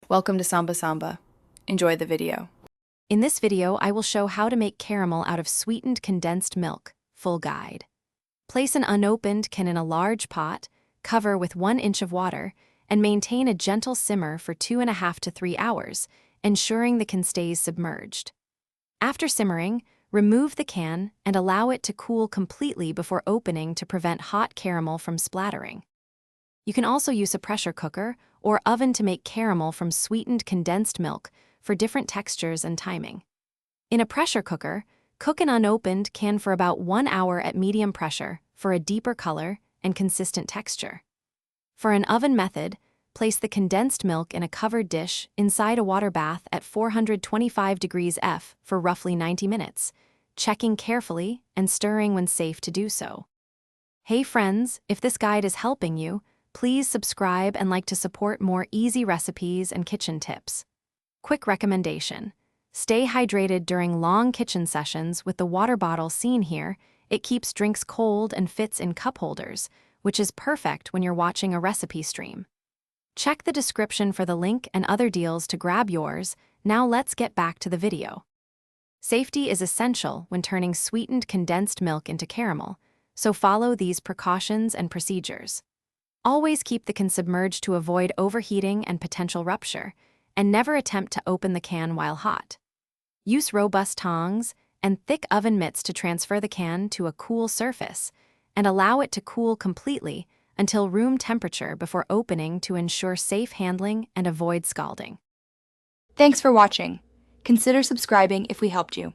Welcome to Samba Samba. Enjoy the video. In this video, I will show how to make caramel out of sweetened condensed milk, full guide. Place an unopened can in a large pot, cover with 1 inch of water, and maintain a gentle simmer for 2.5 to 3 hours, ensuring the can stays submerged. After simmering, remove the can and allow it to cool completely before opening to prevent hot caramel from splattering. You can also use a pressure cooker or oven to make caramel from sweetened condensed milk for different textures and timing. In a pressure cooker, cook an unopened can for about 1 hour at medium pressure for a deeper color and consistent texture. For an oven method, place the condensed milk in a covered dish inside a water bath at 425 degrees F for roughly 90 minutes, checking carefully and stirring when safe to do so. Hey friends, if this guide is helping you, please subscribe and like to support more easy recipes and kitchen tips. Quick recommendation: stay hydrated during long kitchen sessions with the water bottle seen here. It keeps drinks cold and fits in cup holders, which is perfect when you're watching a recipe stream. Check the description for the link and other deals to grab yours. Now let's get back to the video. Safety is essential when turning sweetened condensed milk into caramel, so follow these precautions and procedures. Always keep the can submerged to avoid overheating and potential rupture, and never attempt to open the can while hot. Use robust tongs and thick oven mitts to transfer the can to a cool surface, and allow it to cool completely until room temperature before opening to ensure safe handling and avoid scalding. Thanks for watching. Consider subscribing if we helped you.